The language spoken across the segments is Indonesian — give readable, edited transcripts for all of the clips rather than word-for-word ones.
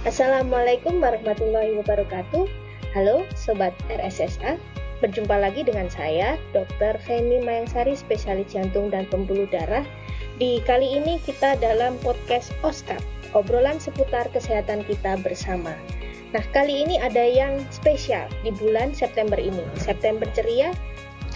Assalamualaikum warahmatullahi wabarakatuh. Halo Sobat RSSA, berjumpa lagi dengan saya Dr. Feni Mayangsari, spesialis jantung dan pembuluh darah. Di kali ini kita dalam podcast OSKAP, obrolan seputar kesehatan kita bersama. Nah, kali ini ada yang spesial di bulan September ini. September ceria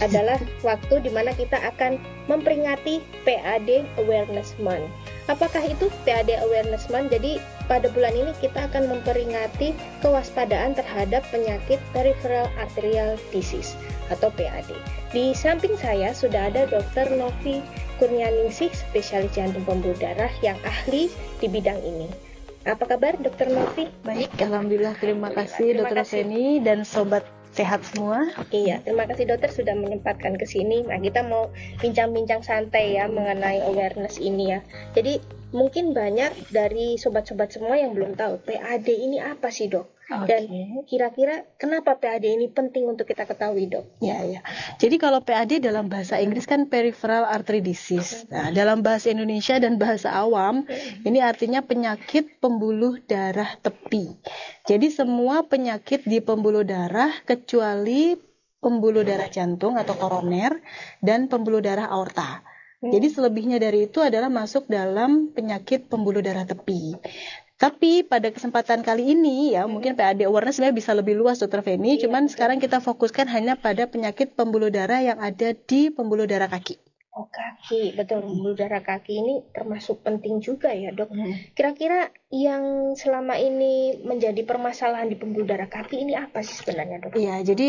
adalah waktu di mana kita akan memperingati PAD Awareness Month. Apakah itu PAD Awareness Month? Jadi pada bulan ini kita akan memperingati kewaspadaan terhadap penyakit peripheral arterial disease atau PAD. Di samping saya sudah ada Dr. Novi Kurnianingsih, spesialis jantung pembuluh darah yang ahli di bidang ini. Apa kabar Dr. Novi? Baik, alhamdulillah, terima kasih Dr. Feni dan sobat sehat semua. Iya, terima kasih dokter sudah menyempatkan ke sini. Nah, kita mau bincang-bincang santai ya mengenai awareness ini ya. Jadi mungkin banyak dari sobat-sobat semua yang belum tahu PAD ini apa sih, Dok? Dan kira-kira kenapa PAD ini penting untuk kita ketahui, Dok? Ya. Jadi kalau PAD dalam bahasa Inggris kan peripheral artery disease. Nah, dalam bahasa Indonesia dan bahasa awam ini artinya penyakit pembuluh darah tepi. Jadi semua penyakit di pembuluh darah kecuali pembuluh darah jantung atau koroner dan pembuluh darah aorta. Jadi selebihnya dari itu adalah masuk dalam penyakit pembuluh darah tepi. Tapi pada kesempatan kali ini ya mungkin PAD awareness sebenarnya bisa lebih luas Dr. Feni, cuman sekarang kita fokuskan hanya pada penyakit pembuluh darah yang ada di pembuluh darah kaki. Oh, kaki, betul. Pembuluh darah kaki ini termasuk penting juga ya, Dok. Kira-kira yang selama ini menjadi permasalahan di pembuluh darah kaki ini apa sih sebenarnya, Dok? Iya, jadi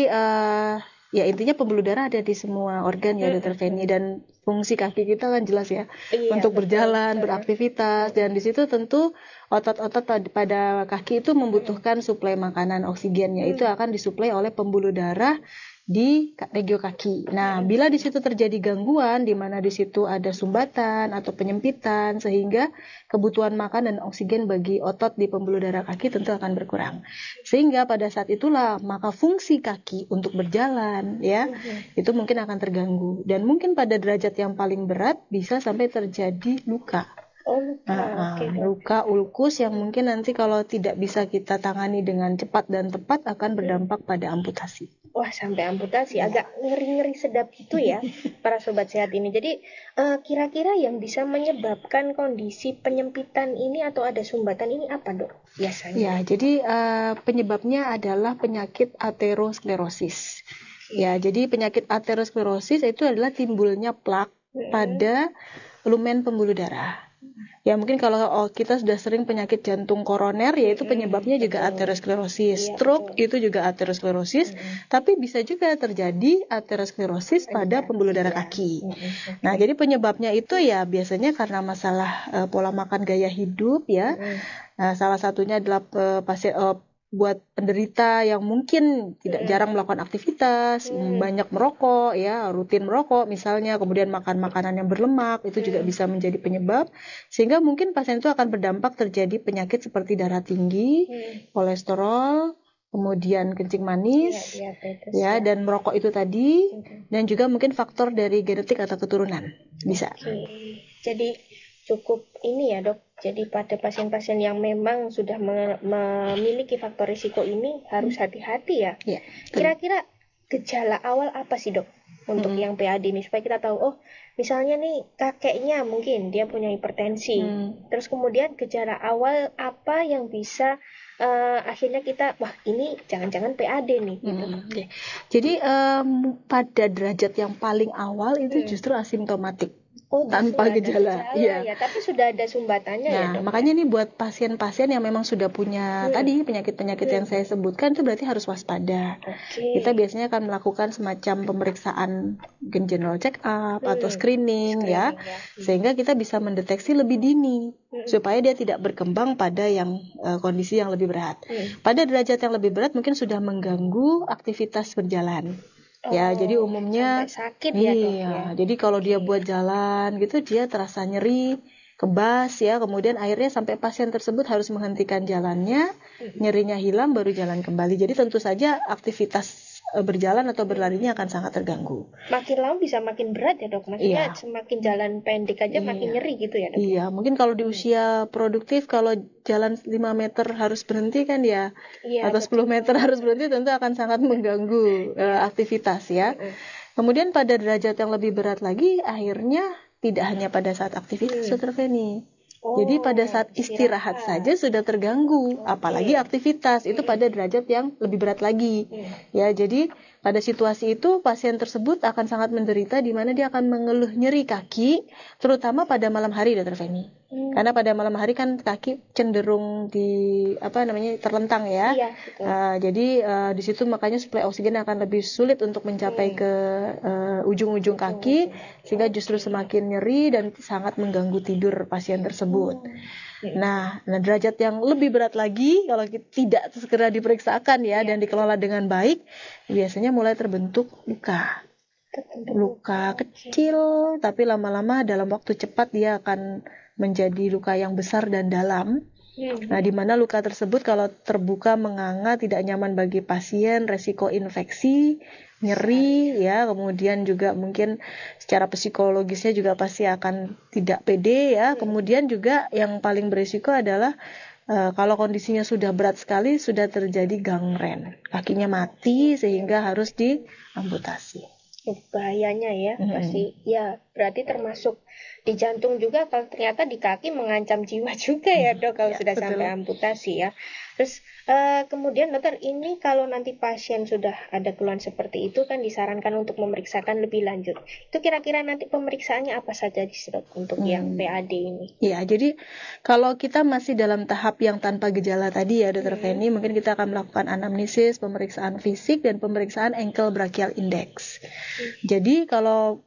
ya intinya pembuluh darah ada di semua organ ya Dr. Feni, dan fungsi kaki kita kan jelas ya, untuk berjalan, beraktivitas, dan di situ tentu otot-otot pada kaki itu membutuhkan suplai makanan, oksigennya itu akan disuplai oleh pembuluh darah di regio kaki. Nah, bila di situ terjadi gangguan, di mana di situ ada sumbatan atau penyempitan, sehingga kebutuhan makan dan oksigen bagi otot di pembuluh darah kaki tentu akan berkurang. Sehingga pada saat itulah maka fungsi kaki untuk berjalan ya itu mungkin akan terganggu, dan mungkin pada derajat yang paling berat bisa sampai terjadi luka. Luka ulkus yang mungkin nanti kalau tidak bisa kita tangani dengan cepat dan tepat akan berdampak pada amputasi. Wah, sampai amputasi, agak ngeri-ngeri sedap itu ya para sobat sehat ini. Jadi kira-kira yang bisa menyebabkan kondisi penyempitan ini atau ada sumbatan ini apa, Dok? Biasanya. Ya, jadi penyebabnya adalah penyakit aterosklerosis. Ya, jadi penyakit aterosklerosis itu adalah timbulnya plak pada lumen pembuluh darah. Ya mungkin kalau kita sudah sering penyakit jantung koroner, yaitu penyebabnya juga aterosklerosis. Stroke itu juga aterosklerosis, tapi bisa juga terjadi aterosklerosis pada pembuluh darah kaki. Nah, jadi penyebabnya itu ya biasanya karena masalah pola makan, gaya hidup ya. Nah, salah satunya adalah buat penderita yang mungkin tidak jarang melakukan aktivitas, banyak merokok ya, rutin merokok misalnya, kemudian makan makanan yang berlemak, itu juga bisa menjadi penyebab, sehingga mungkin pasien itu akan berdampak terjadi penyakit seperti darah tinggi, kolesterol, kemudian kencing manis, ya, dan merokok itu tadi, dan juga mungkin faktor dari genetik atau keturunan bisa. Jadi cukup ini ya, Dok. Jadi pada pasien-pasien yang memang sudah memiliki faktor risiko ini harus hati-hati ya. Kira-kira gejala awal apa sih, Dok, untuk yang PAD ini, supaya kita tahu, oh misalnya nih kakeknya mungkin dia punya hipertensi, terus kemudian gejala awal apa yang bisa akhirnya kita, wah ini jangan-jangan PAD nih gitu. Jadi pada derajat yang paling awal itu justru asimptomatik. Tanpa gejala, ya, tapi sudah ada sumbatannya ya, Dok. Makanya nih buat pasien-pasien yang memang sudah punya tadi penyakit-penyakit yang saya sebutkan, itu berarti harus waspada. Kita biasanya akan melakukan semacam pemeriksaan general check up atau screening ya, sehingga kita bisa mendeteksi lebih dini supaya dia tidak berkembang pada yang kondisi yang lebih berat. Pada derajat yang lebih berat mungkin sudah mengganggu aktivitas berjalan. Ya, jadi umumnya sakit ya, Dok, ya. Jadi kalau dia buat jalan gitu, dia terasa nyeri, kebas ya, kemudian akhirnya sampai pasien tersebut harus menghentikan jalannya, nyerinya hilang baru jalan kembali. Jadi tentu saja aktivitas berjalan atau berlarinya akan sangat terganggu. Makin lama bisa makin berat ya dok, maksudnya semakin jalan pendek aja makin nyeri gitu ya dok? Iya, mungkin kalau di usia produktif, kalau jalan 5 meter harus berhenti kan ya, atau 10 meter harus berhenti, tentu akan sangat mengganggu aktivitas ya. Kemudian pada derajat yang lebih berat lagi, akhirnya tidak hanya pada saat aktivitas, Dr. Feni. Jadi pada saat istirahat saja sudah terganggu, apalagi aktivitas, itu pada derajat yang lebih berat lagi. Ya, jadi pada situasi itu pasien tersebut akan sangat menderita, di mana dia akan mengeluh nyeri kaki, terutama pada malam hari, Dr. Feni. Karena pada malam hari kan kaki cenderung terlentang ya. Jadi di situ makanya suplai oksigen akan lebih sulit untuk mencapai ke ujung-ujung kaki, sehingga justru semakin nyeri dan sangat mengganggu tidur pasien tersebut. Nah, derajat yang lebih berat lagi, kalau tidak segera diperiksakan ya dan dikelola dengan baik, biasanya mulai terbentuk luka kecil, tapi lama-lama dalam waktu cepat dia akan menjadi luka yang besar dan dalam. Nah, di mana luka tersebut kalau terbuka menganga, tidak nyaman bagi pasien, resiko infeksi, nyeri ya, kemudian juga mungkin secara psikologisnya juga pasti akan tidak pede ya. Kemudian juga yang paling berisiko adalah kalau kondisinya sudah berat sekali, sudah terjadi gangren, kakinya mati sehingga harus diamputasi. Bahayanya ya, pasti ya, berarti termasuk di jantung juga, kalau ternyata di kaki mengancam jiwa juga ya dok, kalau sudah sampai amputasi ya. Terus kemudian dokter, ini kalau nanti pasien sudah ada keluhan seperti itu kan disarankan untuk memeriksakan lebih lanjut. Itu kira-kira nanti pemeriksaannya apa saja dok untuk yang PAD ini? Ya, jadi kalau kita masih dalam tahap yang tanpa gejala tadi ya Dr. Feni, mungkin kita akan melakukan anamnesis, pemeriksaan fisik dan pemeriksaan ankle brachial index. Jadi kalau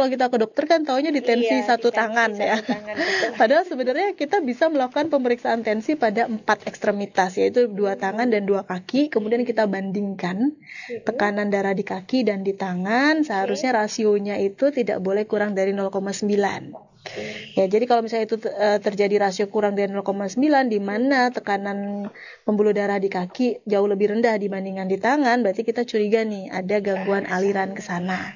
kita ke dokter kan taunya di tensi satu tangan ya. Padahal sebenarnya kita bisa melakukan pemeriksaan tensi pada 4 ekstremitas, yaitu 2 tangan dan 2 kaki. Kemudian kita bandingkan tekanan darah di kaki dan di tangan. Seharusnya rasionya itu tidak boleh kurang dari 0,9. Ya, jadi kalau misalnya itu terjadi rasio kurang dari 0,9, di mana tekanan pembuluh darah di kaki jauh lebih rendah dibandingkan di tangan, berarti kita curiga nih ada gangguan aliran ke sana.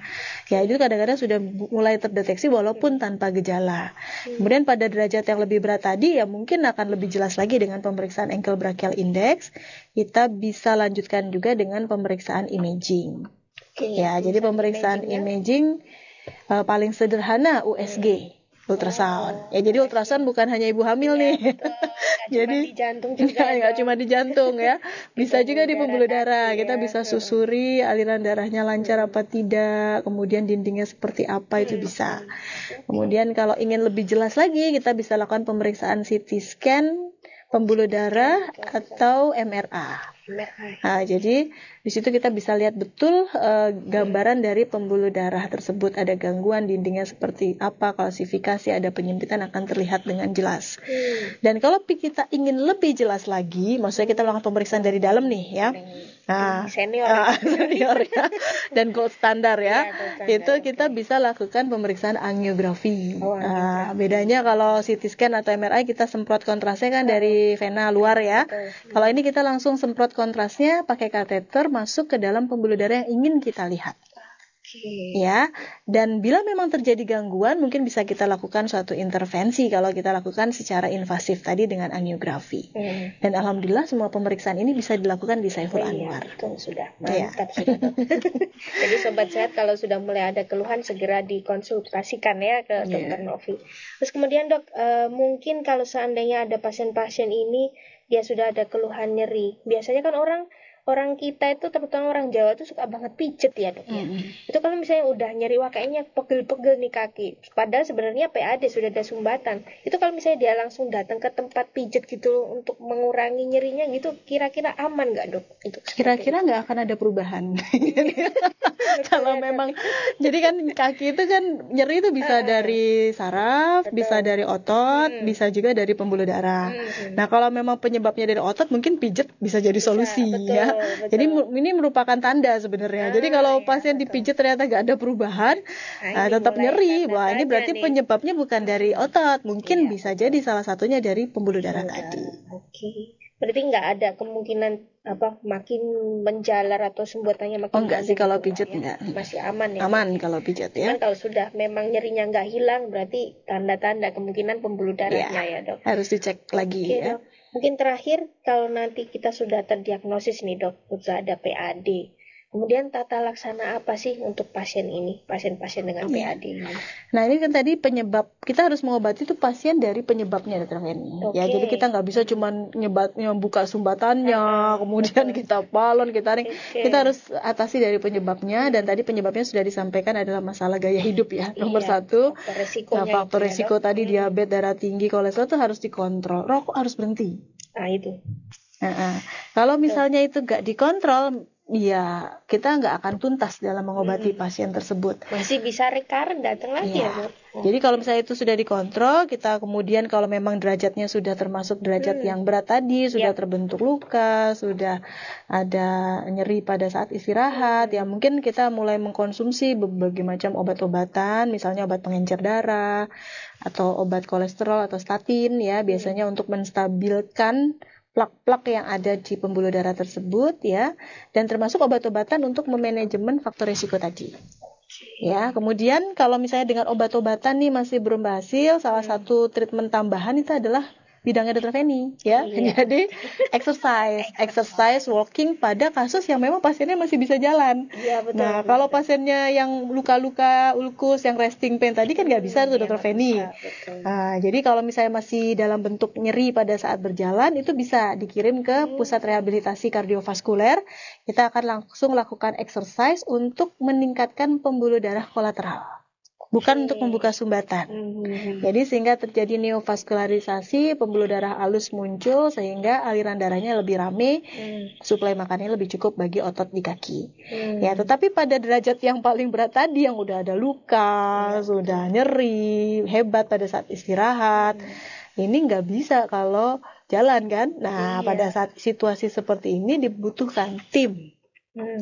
Ya, itu kadang-kadang sudah mulai terdeteksi walaupun tanpa gejala. Kemudian pada derajat yang lebih berat tadi ya mungkin akan lebih jelas lagi dengan pemeriksaan ankle brachial index. Kita bisa lanjutkan juga dengan pemeriksaan imaging. Ya, jadi pemeriksaan imaging paling sederhana USG. Ultrasound. Ya, jadi ultrasound bukan hanya ibu hamil nih. Jadi di jantung juga. Nggak cuma di jantung ya. Bisa juga di pembuluh darah. Kita bisa susuri aliran darahnya lancar apa tidak. Kemudian dindingnya seperti apa, itu bisa. Kemudian kalau ingin lebih jelas lagi, kita bisa lakukan pemeriksaan CT scan, pembuluh darah atau MRA. Nah, jadi di situ kita bisa lihat betul gambaran dari pembuluh darah tersebut, ada gangguan dindingnya seperti apa, klasifikasi, ada penyempitan akan terlihat dengan jelas. Dan kalau kita ingin lebih jelas lagi, maksudnya kita melakukan pemeriksaan dari dalam nih ya. Nah, senior ya, dan gold standar ya. Itu kita bisa lakukan pemeriksaan angiografi. Bedanya kalau CT scan atau MRI kita semprot kontrasnya kan dari vena luar ya. Kalau ini kita langsung semprot kontrasnya pakai kateter masuk ke dalam pembuluh darah yang ingin kita lihat. Ya, dan bila memang terjadi gangguan, mungkin bisa kita lakukan suatu intervensi kalau kita lakukan secara invasif tadi dengan angiografi. Dan alhamdulillah semua pemeriksaan ini bisa dilakukan di Saiful Anwar. Sudah mantap sudah. Jadi sobat sehat, kalau sudah mulai ada keluhan segera dikonsultasikan ya ke Dr. Novi. Terus kemudian dok, mungkin kalau seandainya ada pasien-pasien ini dia sudah ada keluhan nyeri, biasanya kan orang kita itu, terutama orang Jawa itu suka banget pijet ya dok ya. Itu kalau misalnya udah nyeri, wah kayaknya pegel-pegel nih kaki, padahal sebenarnya PAD sudah ada sumbatan. Itu kalau misalnya dia langsung datang ke tempat pijet gitu untuk mengurangi nyerinya gitu, kira-kira aman nggak dok? Kira-kira nggak akan ada perubahan. Kalau memang, jadi kan kaki itu kan nyeri itu bisa dari saraf, bisa dari otot, bisa juga dari pembuluh darah. Nah, kalau memang penyebabnya dari otot, mungkin pijet bisa jadi solusi ya. Betul. Jadi ini merupakan tanda sebenarnya. Jadi kalau pasien dipijit ternyata nggak ada perubahan, tetap nyeri, wah ini berarti penyebabnya bukan dari otot, mungkin bisa jadi salah satunya dari pembuluh darah tadi. Berarti nggak ada kemungkinan makin menjalar atau sumbatannya makin enggak sih kalau enggak, pijat ya? enggak. Masih aman ya. Aman kalau pijat ya. Cuman kalau sudah memang nyerinya nggak hilang, berarti tanda-tanda kemungkinan pembuluh darahnya ya, Dok. Harus dicek lagi Oke, ya. Dok. Mungkin terakhir kalau nanti kita sudah terdiagnosis nih, Dok, sudah ada PAD. Kemudian tata laksana apa sih untuk pasien ini, pasien-pasien dengan PAD ini? Nah, ini kan tadi penyebab, kita harus mengobati itu pasien dari penyebabnya, Dr. Feni. Ya, jadi kita nggak bisa cuma buka sumbatannya, kemudian kita balon, kita ring. Kita harus atasi dari penyebabnya, dan tadi penyebabnya sudah disampaikan adalah masalah gaya hidup ya. Nomor satu, faktor resiko tadi diabetes, darah tinggi, kolesterol itu harus dikontrol. Rokok harus berhenti. Nah, itu. Kalau misalnya itu nggak dikontrol, ya kita nggak akan tuntas dalam mengobati pasien tersebut. Masih bisa recurrent datang lagi ya, Dok. Jadi kalau misalnya itu sudah dikontrol, kita kemudian kalau memang derajatnya sudah termasuk derajat yang berat tadi, sudah terbentuk luka, sudah ada nyeri pada saat istirahat, ya mungkin kita mulai mengkonsumsi berbagai macam obat-obatan, misalnya obat pengencer darah atau obat kolesterol atau statin ya, biasanya untuk menstabilkan plak-plak yang ada di pembuluh darah tersebut ya, dan termasuk obat-obatan untuk memanajemen faktor risiko tadi. Ya, kemudian kalau misalnya dengan obat-obatan nih masih belum berhasil, salah satu treatment tambahan itu adalah bidangnya Dr. Feni ya. Jadi exercise walking pada kasus yang memang pasiennya masih bisa jalan. Ya, betul, nah, kalau pasiennya yang luka-luka ulkus yang resting pain tadi kan nggak bisa tuh Dr. Feni. Nah, jadi kalau misalnya masih dalam bentuk nyeri pada saat berjalan, itu bisa dikirim ke pusat rehabilitasi kardiovaskuler. Kita akan langsung lakukan exercise untuk meningkatkan pembuluh darah kolateral, bukan untuk membuka sumbatan. Jadi sehingga terjadi neovaskularisasi, pembuluh darah halus muncul sehingga aliran darahnya lebih rame, suplai makannya lebih cukup bagi otot di kaki. Ya, tetapi pada derajat yang paling berat tadi yang udah ada luka, sudah nyeri hebat pada saat istirahat, ini nggak bisa kalau jalan kan. Nah, pada saat situasi seperti ini dibutuhkan tim.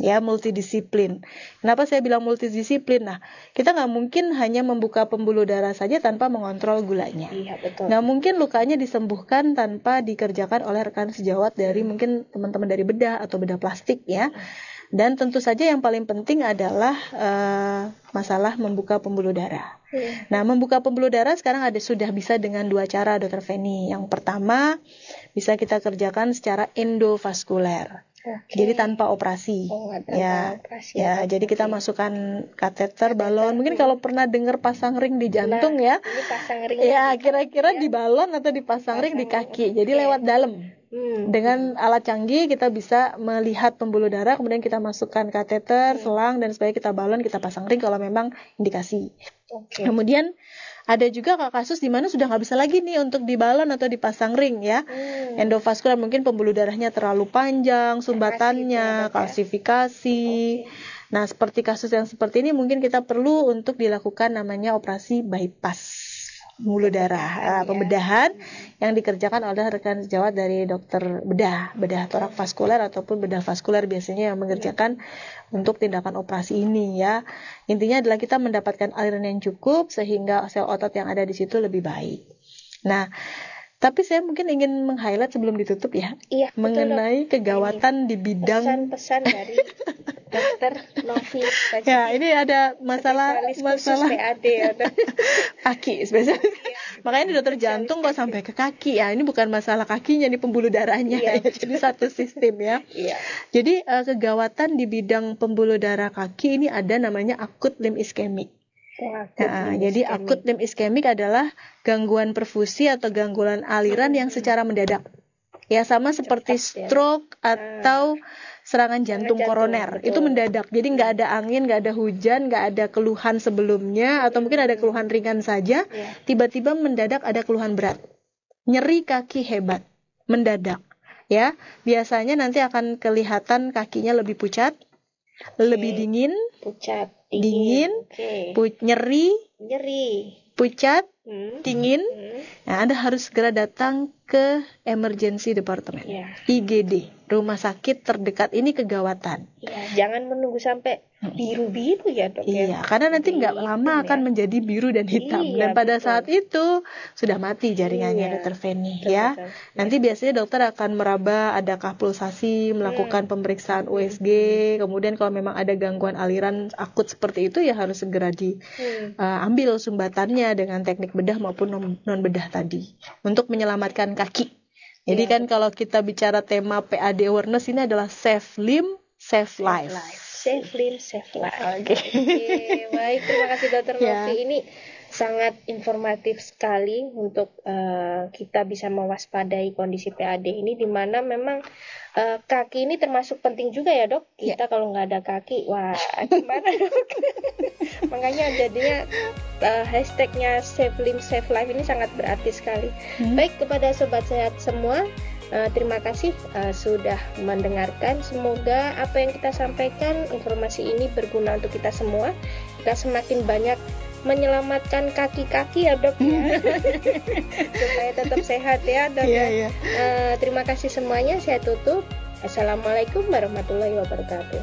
Ya, multidisiplin. Kenapa saya bilang multidisiplin? Nah, kita nggak mungkin hanya membuka pembuluh darah saja tanpa mengontrol gulanya. Iya, betul. Nggak mungkin lukanya disembuhkan tanpa dikerjakan oleh rekan sejawat dari mungkin teman-teman dari bedah atau bedah plastik ya. Dan tentu saja yang paling penting adalah masalah membuka pembuluh darah. Nah, membuka pembuluh darah sekarang sudah bisa dengan dua cara, Dr. Feni. Yang pertama, bisa kita kerjakan secara endovaskuler. Jadi tanpa operasi. Jadi kita masukkan kateter, balon. Mungkin kalau pernah dengar pasang ring di jantung ya. Ini pasang ring. Ya, kira-kira di balon atau dipasang ring di kaki. Jadi lewat dalam. Dengan alat canggih kita bisa melihat pembuluh darah, kemudian kita masukkan kateter, selang dan sebagainya, kita balon, kita pasang ring kalau memang indikasi. Kemudian ada juga kasus di mana sudah nggak bisa lagi nih untuk dibalon atau dipasang ring ya. Endovaskular, mungkin pembuluh darahnya terlalu panjang, sumbatannya, kalsifikasi. Nah, seperti kasus yang seperti ini mungkin kita perlu untuk dilakukan namanya operasi bypass pembuluh darah, pembedahan yang dikerjakan oleh rekan sejawat dari dokter bedah torak vaskuler ataupun bedah vaskuler biasanya yang mengerjakan untuk tindakan operasi ini ya. Intinya adalah kita mendapatkan aliran yang cukup sehingga sel otot yang ada di situ lebih baik. Nah, tapi saya mungkin ingin meng-highlight sebelum ditutup ya, mengenai kegawatan di bidang pesan-pesan dari Dokter Novi. Ya, ini ada masalah PAD ya. Kaki spesialis. Makanya di dokter jantung kok sampai ke kaki ya. Ini bukan masalah kakinya, ini pembuluh darahnya ya. Jadi satu sistem ya. Jadi kegawatan di bidang pembuluh darah kaki ini ada namanya akut limb iskemik. Jadi akut limb iskemik adalah gangguan perfusi atau gangguan aliran yang secara mendadak. Ya, sama seperti stroke atau serangan jantung koroner. Itu mendadak. Jadi nggak ada angin, nggak ada hujan, nggak ada keluhan sebelumnya, atau mungkin ada keluhan ringan saja. Tiba-tiba mendadak ada keluhan berat. Nyeri kaki hebat. Mendadak. Ya, biasanya nanti akan kelihatan kakinya lebih pucat, lebih dingin, dingin, nyeri, pucat, dingin. Nah, Anda harus segera datang ke emergency department, Ya. IGD, rumah sakit terdekat ini kegawatan. Ya, jangan menunggu sampai biru-biru ya dok ya. Iya, karena nanti nggak lama akan menjadi biru dan hitam, Iya, dan pada betul. saat itu sudah mati jaringannya, Iya, Dokter Feni, betul, ya. betul. Nanti biasanya dokter akan meraba adakah pulsasi, melakukan pemeriksaan USG, kemudian kalau memang ada gangguan aliran akut seperti itu ya harus segera diambil sumbatannya dengan teknik bedah maupun non bedah tadi untuk menyelamatkan kaki. Jadi Iya, kan kalau kita bicara tema PAD awareness ini adalah save limb, save life. Save limb, save life. Oke. Oke, baik, terima kasih Dokter Ya. Novi. Ini sangat informatif sekali untuk kita bisa mewaspadai kondisi PAD ini, di mana memang kaki ini termasuk penting juga ya dok. Kita kalau nggak ada kaki, wah gimana dok? Makanya jadinya hashtagnya Save Limb Save Life ini sangat berarti sekali. Baik, kepada sobat sehat semua, terima kasih sudah mendengarkan. Semoga apa yang kita sampaikan, informasi ini berguna untuk kita semua. Kita semakin banyak menyelamatkan kaki-kaki ya dok ya. Supaya tetap sehat ya dok ya. Terima kasih semuanya, saya tutup. Assalamualaikum warahmatullahi wabarakatuh.